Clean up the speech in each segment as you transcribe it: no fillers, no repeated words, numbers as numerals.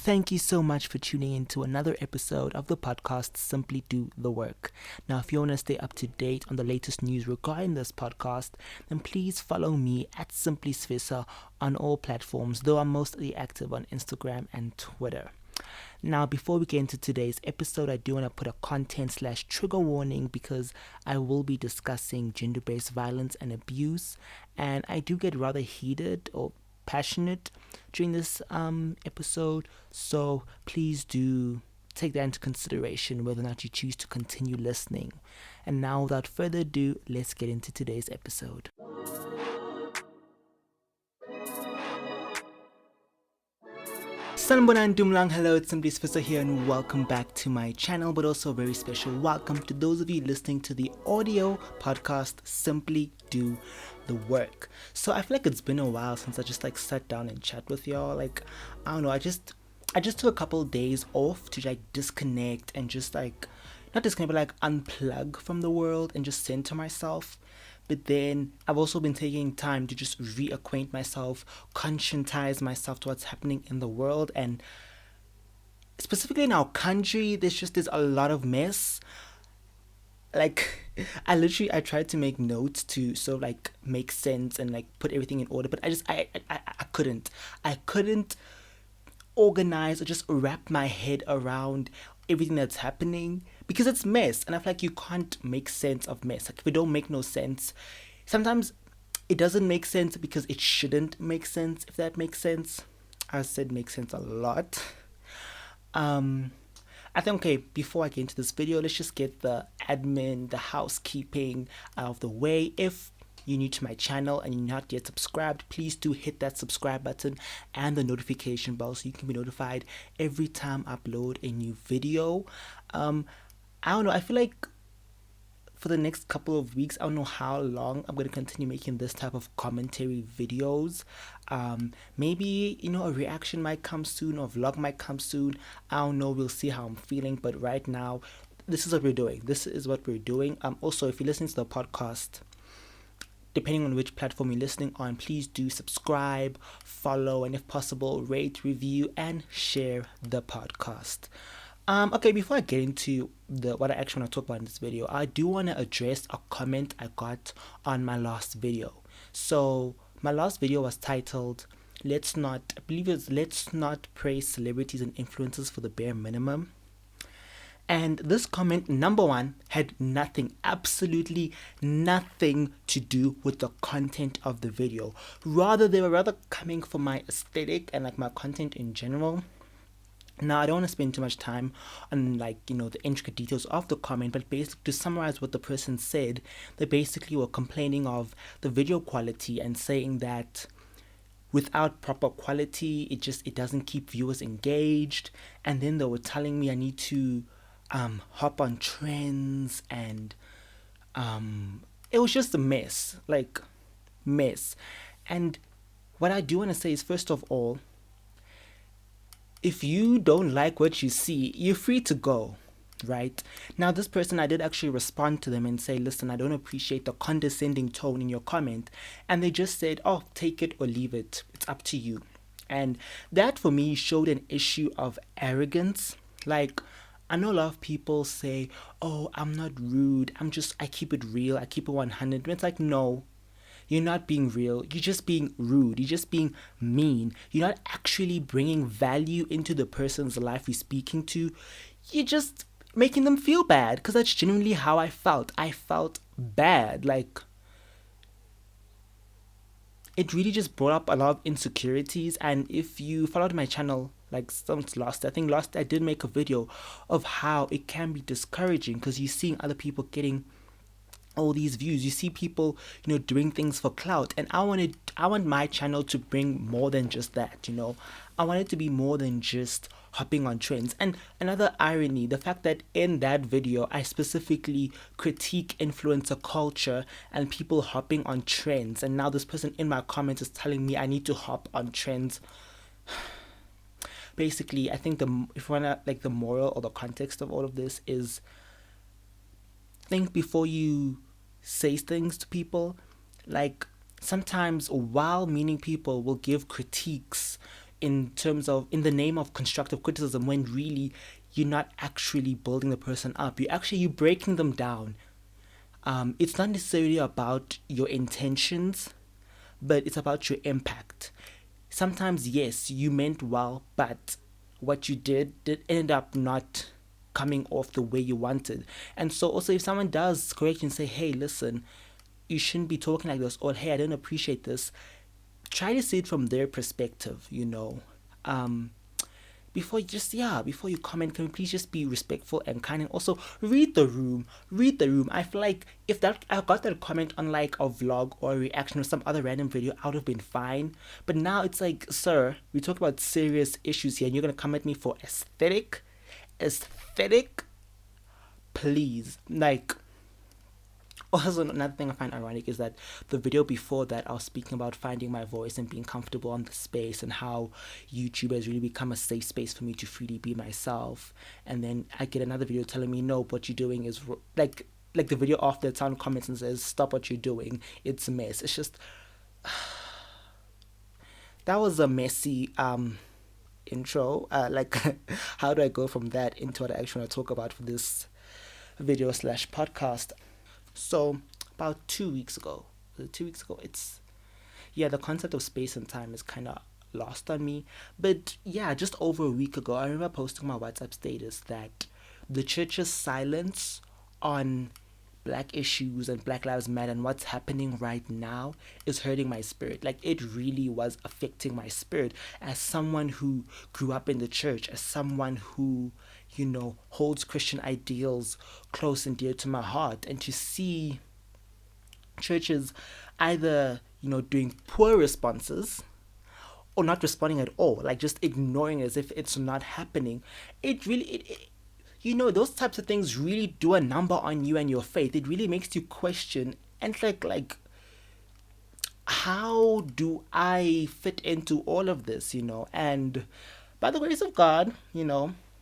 Thank you so much for tuning in to another episode of the podcast Simply Do the Work. Now, if you want to stay up to date on the latest news regarding this podcast, then please follow me at Simply Svisa on all platforms, though I'm mostly active on Instagram and Twitter. Now, before we get into today's episode, I do want to put a content/trigger warning because I will be discussing gender-based violence and abuse, and I do get rather heated or passionate during this episode, so please do take that into consideration whether or not you choose to continue listening. And now, without further ado, let's get into today's episode. Sanibonani Dumlang, hello, it's Simply Svisa here and welcome back to my channel, but also a very special welcome to those of you listening to the audio podcast Simply Do the Work. So I feel like it's been a while since I just sat down and chat with y'all. I don't know, I just took a couple of days off to disconnect and just not disconnect but unplug from the world and just center myself. But then I've also been taking time to just reacquaint myself, conscientize myself to what's happening in the world, and specifically in our country, there's a lot of mess. I tried to make notes to sort of make sense and put everything in order, but I couldn't organize or just wrap my head around everything that's happening because it's mess, and I feel like you can't make sense of mess. If it don't make no sense, sometimes it doesn't make sense because it shouldn't make sense, if that makes sense. I said make sense a lot. I think, okay, before I get into this video, let's just get the admin, the housekeeping out of the way. If you're new to my channel and you're not yet subscribed, please do hit that subscribe button and the notification bell so you can be notified every time I upload a new video. I don't know, I feel like for the next couple of weeks, I don't know how long I'm going to continue making this type of commentary videos. Maybe, a reaction might come soon or a vlog might come soon. I don't know, we'll see how I'm feeling, but right now, this is what we're doing. Also, if you're listening to the podcast, depending on which platform you're listening on, please do subscribe, follow, and if possible, rate, review, and share the podcast. Okay, before I get into what I actually want to talk about in this video, I do want to address a comment I got on my last video. So my last video was titled, let's not praise celebrities and influencers for the bare minimum. And this comment, number one, had absolutely nothing to do with the content of the video. They were rather coming from my aesthetic and my content in general. Now, I don't want to spend too much time on the intricate details of the comment, but basically to summarize what the person said, they basically were complaining of the video quality and saying that without proper quality, it doesn't keep viewers engaged. And then they were telling me I need to hop on trends, and it was just a mess. And what I do want to say is, first of all, if you don't like what you see, you're free to go, right? Now, this person, I did actually respond to them and say, listen, I don't appreciate the condescending tone in your comment. And they just said, oh, take it or leave it. It's up to you. And that for me showed an issue of arrogance. I know a lot of people say, oh, I'm not rude. I keep it real. I keep it 100. And it's no. You're not being real. You're just being rude. You're just being mean. You're not actually bringing value into the person's life you're speaking to. You're just making them feel bad, because that's genuinely how I felt. I felt bad. It really just brought up a lot of insecurities. And if you followed my channel, since last I did make a video of how it can be discouraging because you're seeing other people getting all these views. You see people, doing things for clout, and I want my channel to bring more than just that. I want it to be more than just hopping on trends. And another irony, the fact that in that video I specifically critique influencer culture and people hopping on trends, and now this person in my comments is telling me I need to hop on trends. Basically, I think if you wanna the moral or the context of all of this is, think before you say things to people. Sometimes well-meaning people will give critiques in terms of in the name of constructive criticism, when really you're not actually building the person up. You're breaking them down. It's not necessarily about your intentions, but it's about your impact. Sometimes, yes, you meant well, but what you did end up not coming off the way you wanted. And so also, if someone does correct you and say, hey, listen, you shouldn't be talking like this, or hey, I don't appreciate this, try to see it from their perspective, before you comment, can we please just be respectful and kind, and also read the room. I feel like if that I got that comment on like a vlog or a reaction or some other random video, I would have been fine. But now it's like, sir, we talk about serious issues here and you're gonna come at me for aesthetic, please. Like, also, another thing I find ironic is that the video before that, I was speaking about finding my voice and being comfortable on the space, and how YouTube has really become a safe space for me to freely be myself. And then I get another video telling me, no, what you're doing is like the video after it's on comments and says, stop what you're doing, it's a mess. It's just, that was a messy intro. Like, how do I go from that into what I actually want to talk about for this video slash podcast? So about 2 weeks ago, the concept of space and time is kind of lost on me. But yeah, just over a week ago, I remember posting my WhatsApp status that the church's silence on black issues and Black Lives Matter and what's happening right now is hurting my spirit. Like, it really was affecting my spirit as someone who grew up in the church, as someone who, holds Christian ideals close and dear to my heart. And to see churches either, doing poor responses or not responding at all, like just ignoring as if it's not happening, it really, those types of things really do a number on you and your faith. It really makes you question and like how do I fit into all of this, And by the grace of God,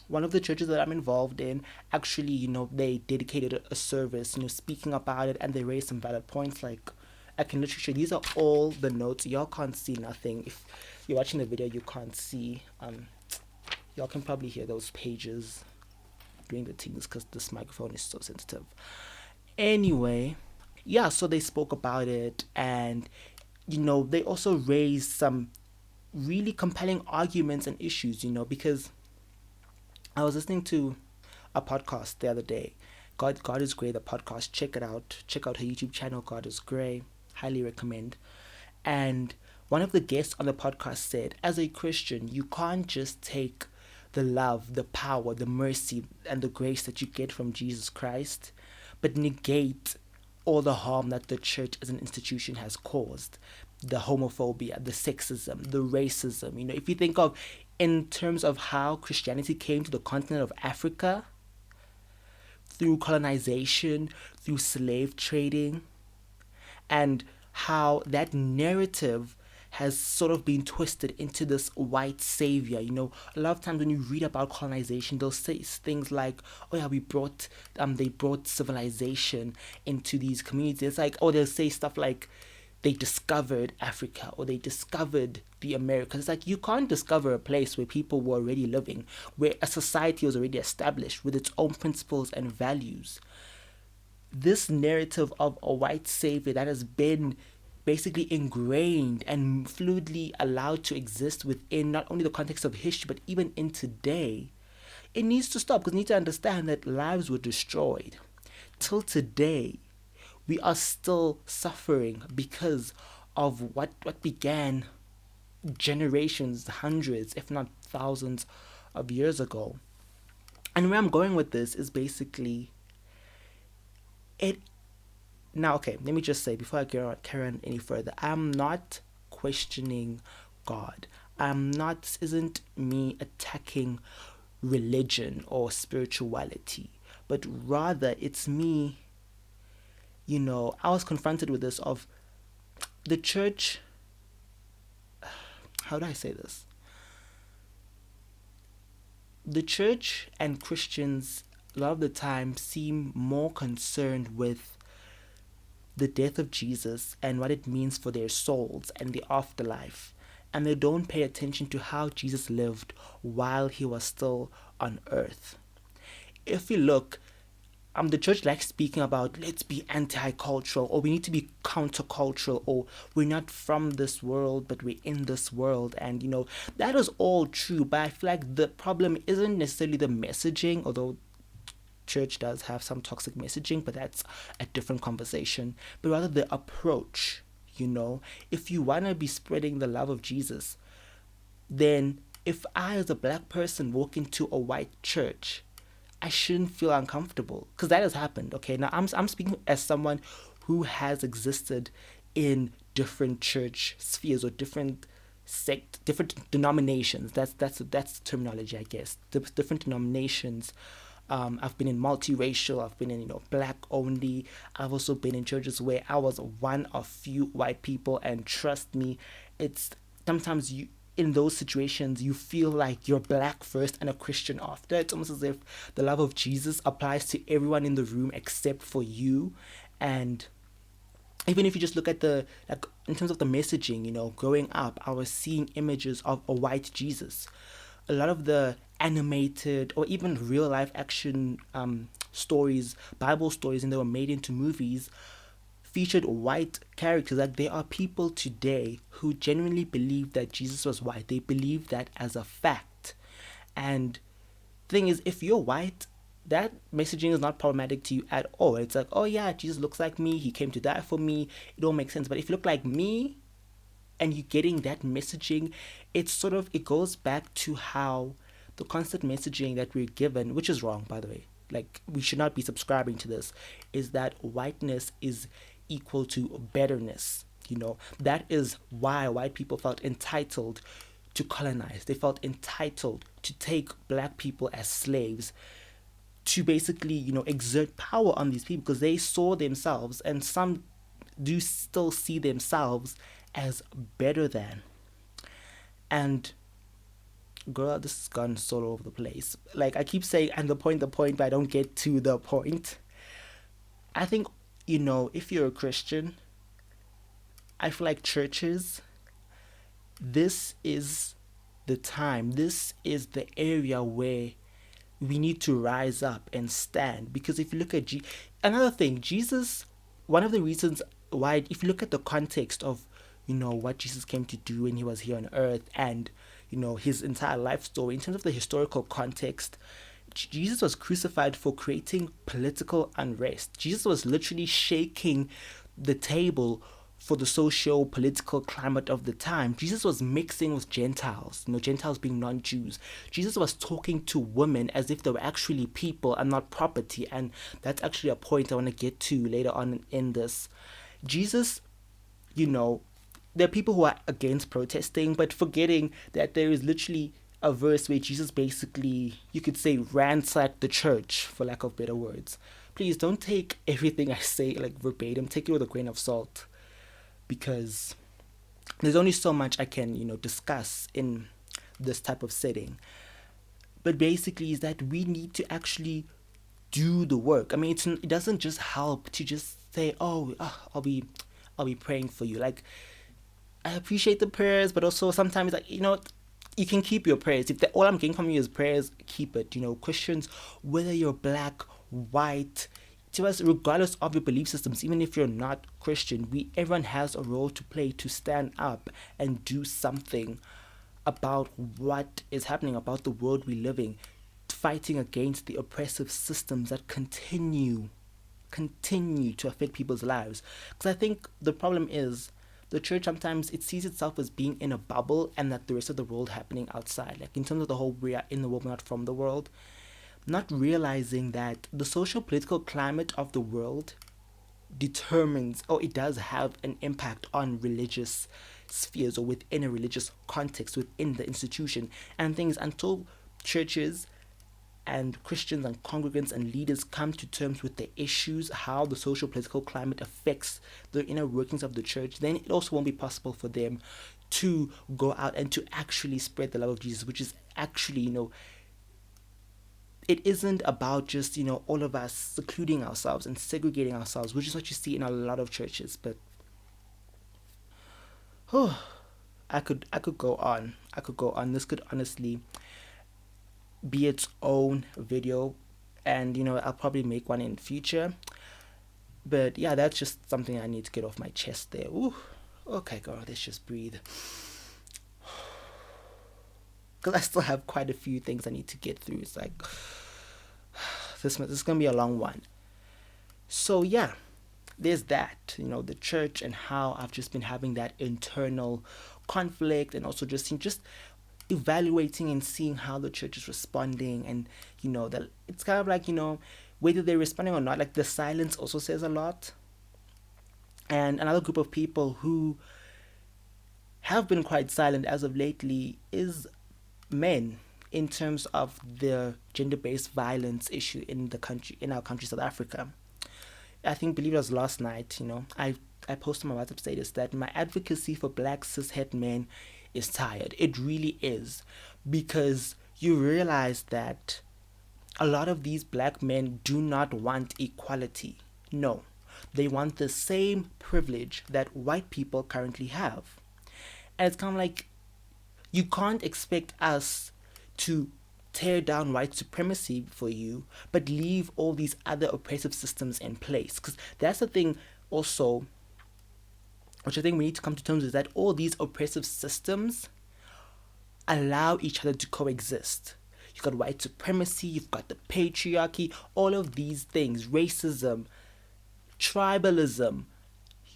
one of the churches that I'm involved in actually, they dedicated a service, speaking about it, and they raised some valid points. Like, I can literally show, these are all the notes. Y'all can't see nothing. If you're watching the video, you can't see. Y'all can probably hear those pages doing the things because this microphone is so sensitive. Anyway, yeah, so they spoke about it, and they also raised some really compelling arguments and issues, because I was listening to a podcast the other day. God is Grey, the podcast. Check it out. Check out her YouTube channel, God is Grey. Highly recommend. And one of the guests on the podcast said, as a Christian, you can't just take the love, the power, the mercy, and the grace that you get from Jesus Christ, but negate all the harm that the church as an institution has caused. The homophobia, the sexism, the racism. If you think of in terms of how Christianity came to the continent of Africa, through colonization, through slave trading, and how that narrative has sort of been twisted into this white savior. A lot of times when you read about colonization, they'll say things like, oh yeah, they brought civilization into these communities. It's like, they'll say stuff like, they discovered Africa, or they discovered the Americas. It's like, you can't discover a place where people were already living, where a society was already established with its own principles and values. This narrative of a white savior that has been basically ingrained and fluidly allowed to exist within not only the context of history, but even in today, it needs to stop, because we need to understand that lives were destroyed. Till today, we are still suffering because of what began generations, hundreds, if not thousands of years ago. And where I'm going with this is basically it. Now, okay, let me just say before I carry on any further, I'm not questioning God. Isn't me attacking religion or spirituality, but rather it's me. I was confronted with this of the church. How do I say this? The church and Christians a lot of the time seem more concerned with the death of Jesus and what it means for their souls and the afterlife, and they don't pay attention to how Jesus lived while he was still on earth. If we look, the church likes speaking about let's be anti-cultural, or we need to be countercultural, or we're not from this world but we're in this world. And that is all true, but I feel like the problem isn't necessarily the messaging, although church does have some toxic messaging, but that's a different conversation, but rather the approach. If you want to be spreading the love of Jesus, then if I as a black person walk into a white church, I shouldn't feel uncomfortable, because that has happened. Okay, now I'm speaking as someone who has existed in different church spheres, or different different denominations. That's terminology, I guess. Different denominations. I've been in multiracial. I've been in black only. I've also been in churches where I was one of few white people, and trust me, it's sometimes you in those situations you feel like you're black first and a Christian after. It's almost as if the love of Jesus applies to everyone in the room except for you. And even if you just look at in terms of the messaging, growing up, I was seeing images of a white Jesus. A lot of the animated or even real life action stories, Bible stories, and they were made into movies, featured white characters. Like, there are people today who genuinely believe that Jesus was white. They believe that as a fact. And the thing is, if you're white, that messaging is not problematic to you at all. It's like, oh yeah, Jesus looks like me, he came to die for me, it all makes sense. But if you look like me and you're getting that messaging, it goes back to how the constant messaging that we're given, which is wrong, by the way, like, we should not be subscribing to this, is that whiteness is equal to betterness. That is why white people felt entitled to colonize. They felt entitled to take black people as slaves, to basically exert power on these people, because they saw themselves, and some do still see themselves, as better than. And girl, this has gone so all over the place. Like, I keep saying, and the point, but I don't get to the point. I think, if you're a Christian, I feel like churches, this is the time, this is the area where we need to rise up and stand. Because if you look at another thing, Jesus, one of the reasons why, if you look at the context of, what Jesus came to do when he was here on earth, and, his entire life story, in terms of the historical context, Jesus was crucified for creating political unrest. Jesus was literally shaking the table for the socio-political climate of the time. Jesus was mixing with Gentiles, Gentiles being non-Jews. Jesus was talking to women as if they were actually people and not property. And that's actually a point I want to get to later on in this. Jesus, there are people who are against protesting, but forgetting that there is literally a verse where Jesus basically, you could say, ransacked the church, for lack of better words. Please don't take everything I say like verbatim. Take it with a grain of salt, because there's only so much I can, discuss in this type of setting. But basically is that we need to actually do the work. I mean, it doesn't just help to just say, I'll be praying for you. Like, I appreciate the prayers, but also sometimes, like, you can keep your prayers. If all I'm getting from you is prayers, keep it. Christians, whether you're black, white, to us, regardless of your belief systems, even if you're not Christian, everyone has a role to play, to stand up and do something about what is happening, about the world we live in, fighting against the oppressive systems that continue to affect people's lives. Because I think the problem is, the church sometimes, it sees itself as being in a bubble, and that the rest of the world happening outside. Like, in terms of the whole, we are in the world, not from the world. Not realizing that the social political climate of the world determines, or it does have an impact on religious spheres, or within a religious context, within the institution. And things, until churches and Christians and congregants and leaders come to terms with the issues, how the social political climate affects the inner workings of the church, then it also won't be possible for them to go out and to actually spread the love of Jesus, which is actually, it isn't about just, all of us secluding ourselves and segregating ourselves, which is what you see in a lot of churches. But I could go on. I could go on. This could honestly be its own video, and I'll probably make one in future. But yeah, that's just something I need to get off my chest there. Ooh. Okay, girl, let's just breathe. Because I still have quite a few things I need to get through. It's like this is gonna be a long one. So yeah, there's that. The church and how I've just been having that internal conflict, and also just evaluating and seeing how the church is responding, and that it's kind of like whether they're responding or not. Like the silence also says a lot. And another group of people who have been quite silent as of lately is men, in terms of the gender-based violence issue in our country, South Africa. I think, believe it was last night, I posted on my WhatsApp status that my advocacy for black cishet men is tired. It really is, because you realize that a lot of these black men do not want equality. No, they want the same privilege that white people currently have. And it's kind of like, you can't expect us to tear down white supremacy for you, but leave all these other oppressive systems in place. Because that's the thing also, which I think we need to come to terms with, that all these oppressive systems allow each other to coexist. You've got white supremacy, you've got the patriarchy, all of these things, racism, tribalism,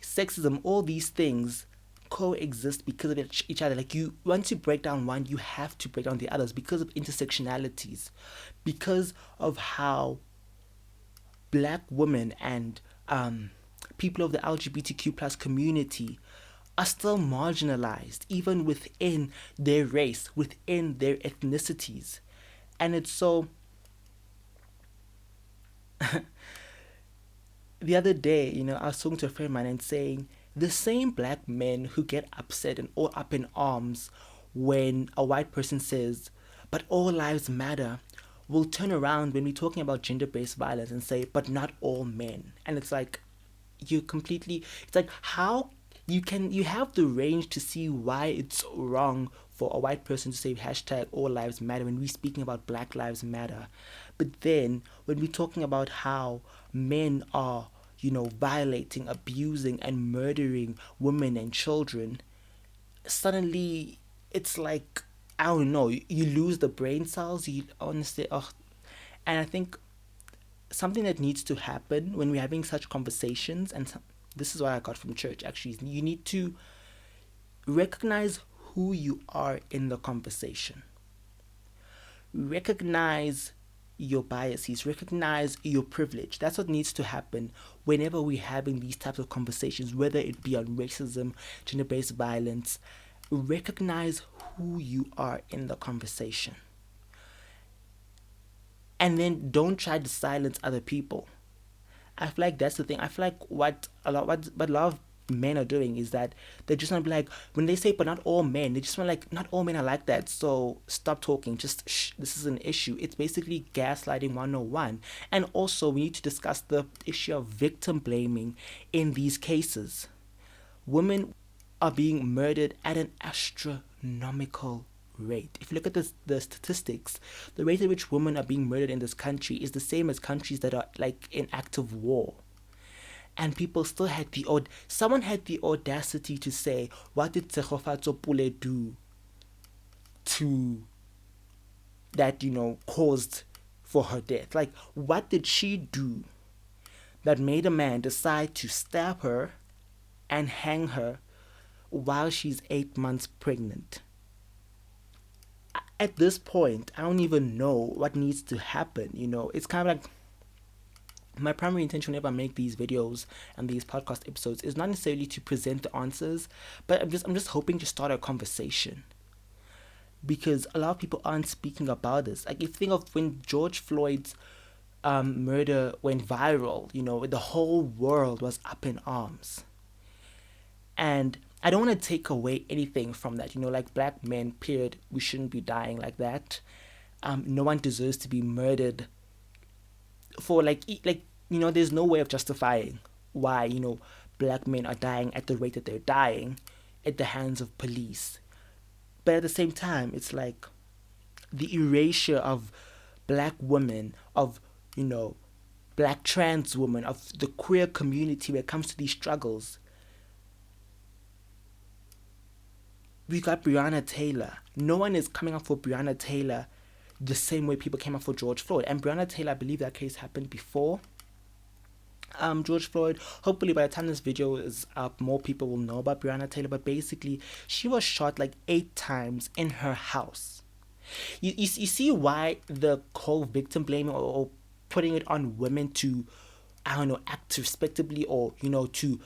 sexism, all these things coexist because of each other. Like, you once you break down one, you have to break down the others, because of intersectionalities, because of how black women and people of the LGBTQ plus community are still marginalized, even within their race, within their ethnicities. And it's so the other day, I was talking to a friend of mine and saying, the same black men who get upset and all up in arms when a white person says, but all lives matter, will turn around when we're talking about gender-based violence and say, but not all men. And it's like, it's like, how you have the range to see why it's wrong for a white person to say hashtag all lives matter when we're speaking about black lives matter. But then when we're talking about how men are violating, abusing, and murdering women and children, suddenly it's like, I don't know, you lose the brain cells. You honestly, and I think something that needs to happen when we're having such conversations, and this is what I got from church actually, is you need to recognize who you are in the conversation. Recognize your biases, recognize your privilege. That's what needs to happen whenever we're having these types of conversations, whether it be on racism, gender-based violence. Recognize who you are in the conversation. And then don't try to silence other people. I feel like that's the thing. I feel like what a lot of men are doing is that they just want to be like, when they say but not all men, they just want like, not all men are like that, so stop talking, just shh, this is an issue. It's basically gaslighting 101. And also we need to discuss the issue of victim blaming in these cases. Women are being murdered at an astronomical rate. If you look at the statistics, the rate at which women are being murdered in this country is the same as countries that are like in active war. And people still had someone had the audacity to say, what did Tsegofatso Pule do to that, caused for her death? Like, what did she do that made a man decide to stab her and hang her while she's 8 months pregnant? At this point, I don't even know what needs to happen. It's kind of like, my primary intention whenever I make these videos and these podcast episodes is not necessarily to present the answers, but I'm just hoping to start a conversation, because a lot of people aren't speaking about this. Like, if you think of when George Floyd's murder went viral, the whole world was up in arms. And I don't want to take away anything from that. Like, black men, period, we shouldn't be dying like that. No one deserves to be murdered for there's no way of justifying why black men are dying at the rate that they're dying at the hands of police But at the same time, it's like the erasure of black women, of, you know, black trans women, of the queer community when it comes to these struggles. We got Breonna Taylor. No one is coming up for Breonna Taylor the same way people came up for George Floyd. And Breonna Taylor, I believe that case happened before George Floyd. Hopefully by the time this video is up, more people will know about Breonna Taylor. But basically, she was shot like 8 times in her house. You see why the whole victim blaming, or putting it on women to, I don't know, act respectably, or, you know, to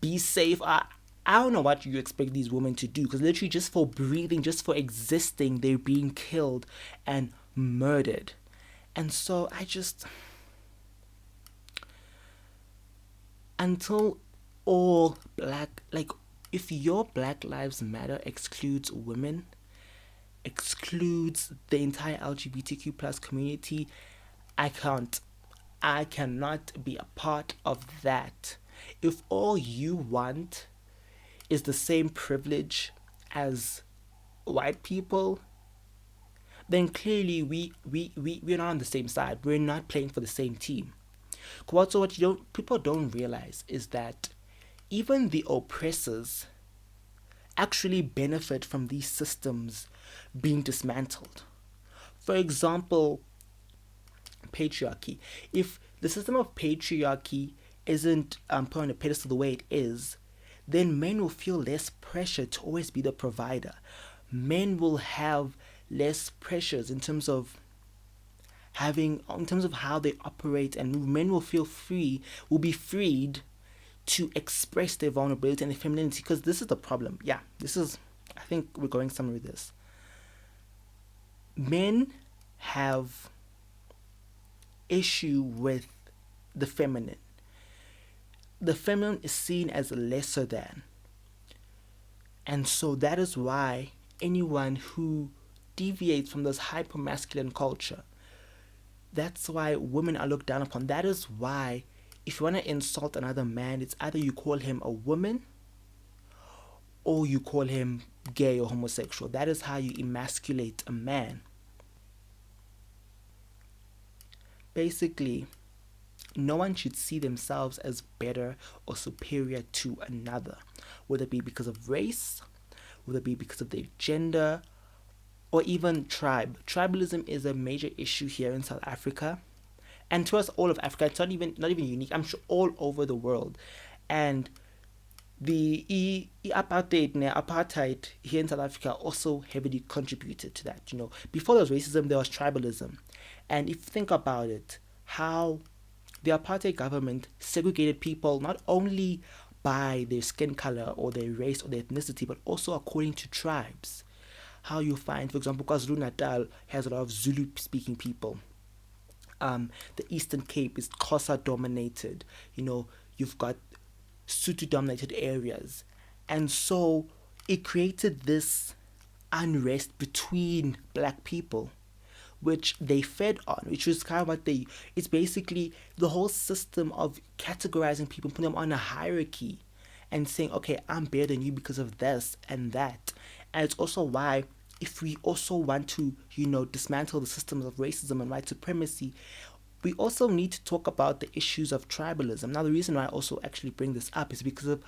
be safe. I don't know what you expect these women to do, because literally just for breathing, just for existing, they're being killed and murdered. And so I just, until all black, like, if your Black Lives Matter excludes women, excludes the entire LGBTQ plus community, I cannot be a part of that. If all you want is the same privilege as white people, then clearly we're not on the same side. We're not playing for the same team. Also, what people don't realize is that even the oppressors actually benefit from these systems being dismantled. For example, patriarchy. If the system of patriarchy isn't put on a pedestal the way it is, then men will feel less pressure to always be the provider. Men will have less pressures in terms of how they operate and move. Men will be freed to express their vulnerability and their femininity, because this is the problem. I think we're going somewhere with this. Men have issue with the feminine. The feminine is seen as lesser than. And so that is why anyone who deviates from this hyper-masculine culture, that's why women are looked down upon. That is why if you want to insult another man, it's either you call him a woman or you call him gay or homosexual. That is how you emasculate a man. Basically, no one should see themselves as better or superior to another, whether it be because of race, whether it be because of their gender, or even tribe. Tribalism is a major issue here in South Africa, and to us, all of Africa. It's not even unique. I'm sure all over the world. And the apartheid here in South Africa also heavily contributed to that. You know, before there was racism, there was tribalism. And if you think about it, how the apartheid government segregated people not only by their skin color or their race or their ethnicity, but also according to tribes. How you find, for example, KwaZulu-Natal has a lot of Zulu-speaking people. The Eastern Cape is Xhosa dominated. You know, you've got Sotho dominated areas. And so it created this unrest between black people, which they fed on, which was kind of what it's basically the whole system of categorizing people, putting them on a hierarchy and saying, okay, I'm better than you because of this and that. And it's also why, if we also want to, dismantle the systems of racism and white supremacy, we also need to talk about the issues of tribalism. Now, the reason why I also actually bring this up is because of,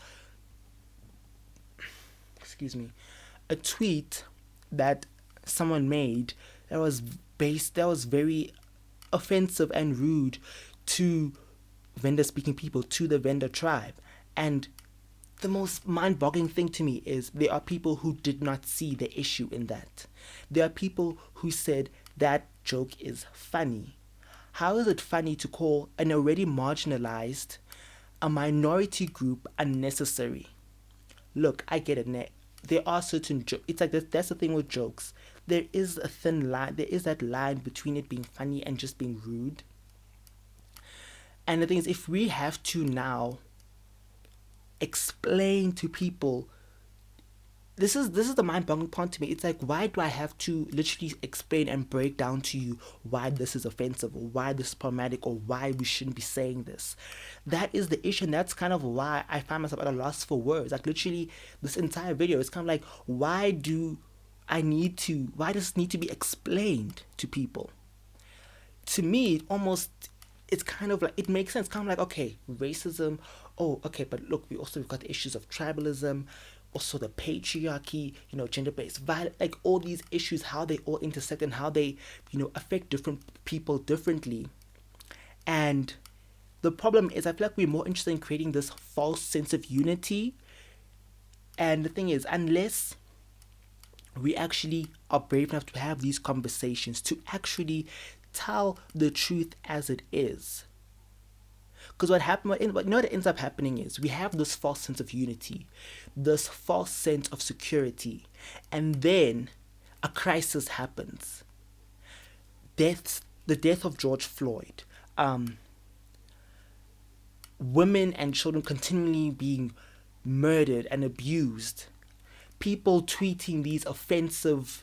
a tweet that someone made that was very offensive and rude to Venda-speaking people, to the Venda tribe. And the most mind-boggling thing to me is there are people who did not see the issue in that. There are people who said that joke is funny. How is it funny to call an already marginalized, a minority group unnecessary? Look, I get it. There are certain jokes. It's like that's the thing with jokes. There is a thin line. There is that line between it being funny and just being rude. And the thing is, if we have to now explain to people this is the mind-boggling part to me. It's like, why do I have to literally explain and break down to you why this is offensive, or why this is problematic, or why we shouldn't be saying this? That is the issue, and that's kind of why I find myself at a loss for words. Like, literally, this entire video is kind of like, why does this need to be explained to people? To me, it's kind of like, it makes sense. Kind of like, okay, racism. Oh, okay, but look, we've got the issues of tribalism, also the patriarchy, gender-based violence, like all these issues, how they all intersect and how they, affect different people differently. And the problem is, I feel like we're more interested in creating this false sense of unity. And the thing is, unless we actually are brave enough to have these conversations, to actually tell the truth as it is. Because what ends up happening is, we have this false sense of unity, this false sense of security, and then a crisis happens. The death of George Floyd, women and children continually being murdered and abused, people tweeting these offensive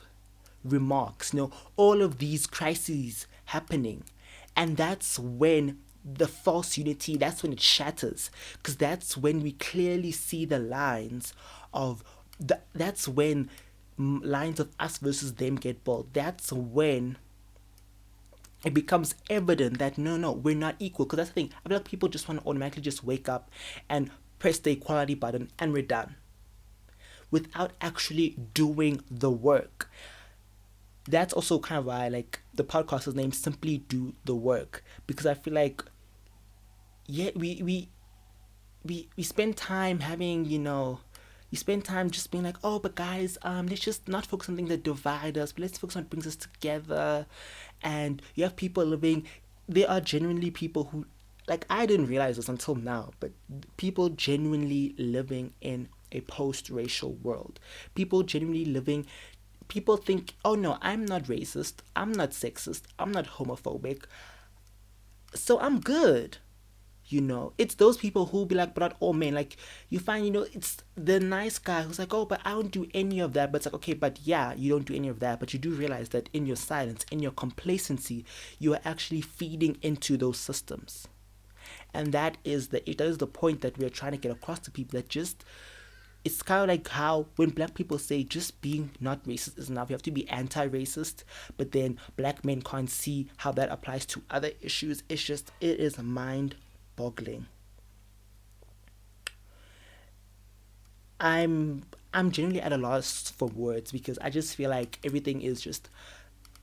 remarks, all of these crises happening. And that's when the false unity, that's when it shatters, because that's when we clearly see the lines of that's when lines of us versus them get bold. That's when it becomes evident that no, we're not equal. Because that's the thing, I feel like people just want to automatically just wake up and press the equality button and we're done, without actually doing the work. That's also kind of why I like the podcast is named Simply Do the Work, because I feel like, yeah, we spend time having, you spend time just being like, oh, but guys, let's just not focus on things that divide us, but let's focus on what brings us together. And you have people living, there are genuinely people who, like, I didn't realize this until now, but people genuinely living in a post-racial world. People think, oh no, I'm not racist, I'm not sexist, I'm not homophobic, so I'm good. It's those people who be like, but not all men. Like, you find, it's the nice guy who's like, oh, but I don't do any of that. But it's like, okay, but yeah, you don't do any of that, but you do realize that in your silence, in your complacency, you are actually feeding into those systems. And that is the point that we are trying to get across to people, that just, it's kind of like how when black people say just being not racist is enough, you have to be anti-racist, but then black men can't see how that applies to other issues. It is mind-boggling. I'm genuinely at a loss for words, because I just feel like everything is just,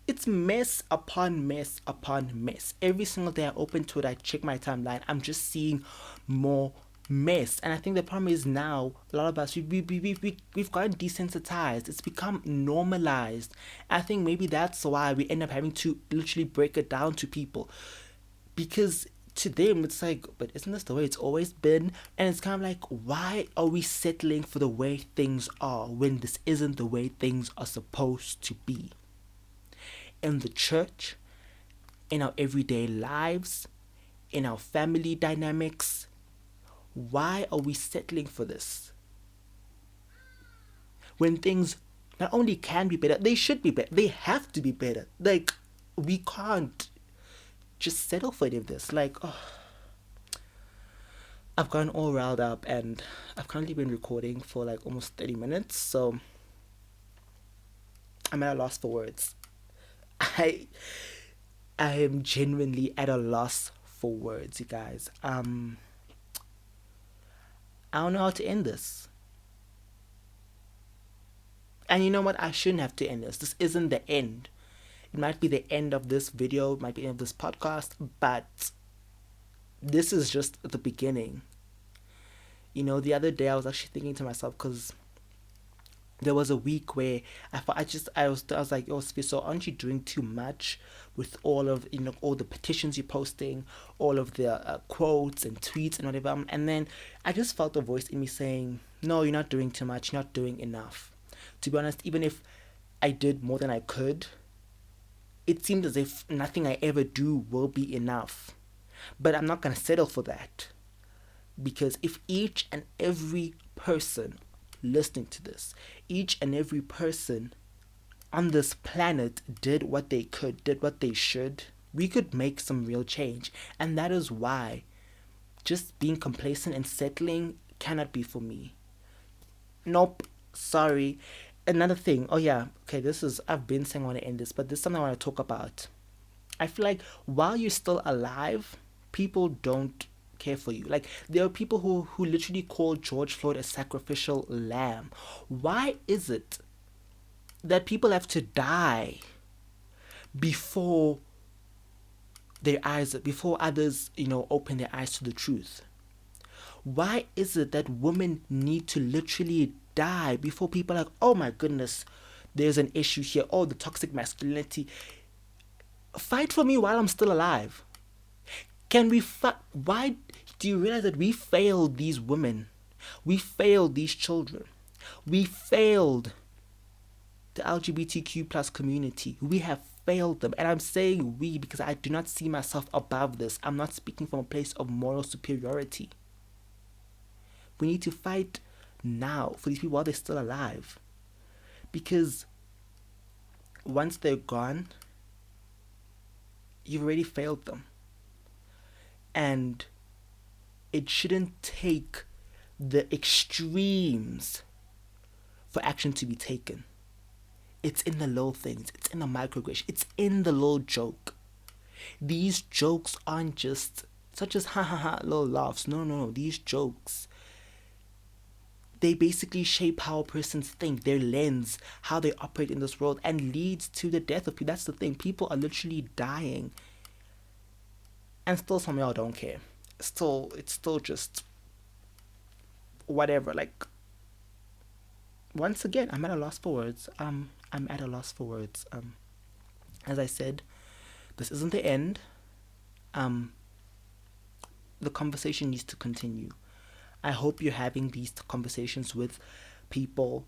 it's mess upon mess upon mess. Every single day I open Twitter, I check my timeline, I'm just seeing more mess. And I think the problem is, now a lot of us, we've gotten desensitized. It's become normalized. I think maybe that's why we end up having to literally break it down to people, because to them it's like, but isn't this the way it's always been? And it's kind of like, why are we settling for the way things are when this isn't the way things are supposed to be? In the church, in our everyday lives, in our family dynamics, why are we settling for this? When things not only can be better, they should be better. They have to be better. Like, we can't just settle for any of this. Like, oh, I've gotten all riled up, and I've currently been recording for like almost 30 minutes, so I'm at a loss for words. I am genuinely at a loss for words, you guys. I don't know how to end this. And you know what? I shouldn't have to end this. This isn't the end. It might be the end of this video, it might be the end of this podcast, but this is just the beginning. The other day I was actually thinking to myself, because there was a week where I was like, oh, so aren't you doing too much with all of, all the petitions you're posting, all of the quotes and tweets and whatever? And then I just felt a voice in me saying, no, you're not doing too much, you're not doing enough. To be honest, even if I did more than I could, it seemed as if nothing I ever do will be enough. But I'm not going to settle for that. Because if each and every person listening to this, each and every person on this planet did what they could, did what they should, we could make some real change. And that is why just being complacent and settling cannot be for me. Nope. Sorry. Another thing. Oh, yeah. Okay, I've been saying I want to end this, but this is something I want to talk about. I feel like while you're still alive, people don't care for you. Like, there are people who literally call George Floyd a sacrificial lamb. Why is it that people have to die before before others, open their eyes to the truth? Why is it that women need to literally die before people are like, oh my goodness, there's an issue here, oh, the toxic masculinity? Fight for me while I'm still alive. Why do you realize that we failed these women? We failed these children. We failed the LGBTQ plus community. We have failed them. And I'm saying we because I do not see myself above this. I'm not speaking from a place of moral superiority. We need to fight now for these people while they're still alive. Because once they're gone, you've already failed them. And it shouldn't take the extremes for action to be taken. It's in the little things. It's in the microaggression. It's in the little joke. These jokes aren't just such as ha ha ha little laughs. No. These jokes, they basically shape how persons think, their lens, how they operate in this world, and leads to the death of people. That's the thing. People are literally dying. And still some of y'all don't care. It's still just whatever. Like, once again, I'm at a loss for words. As I said, this isn't the end. The conversation needs to continue. I hope you're having these conversations with people,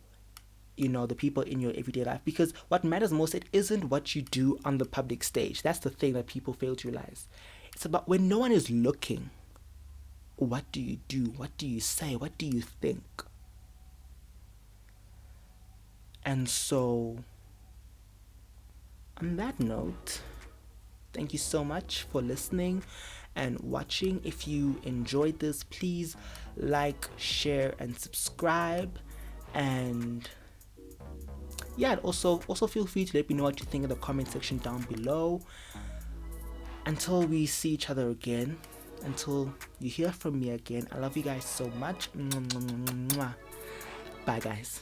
the people in your everyday life. Because what matters most, it isn't what you do on the public stage. That's the thing that people fail to realize. It's about when no one is looking. What do you do? What do you say? What do you think? And so, on that note, thank you so much for listening and watching. If you enjoyed this, please like, share, and subscribe. And yeah, also feel free to let me know what you think in the comment section down below. Until we see each other again, until you hear from me again, I love you guys so much. Bye, guys.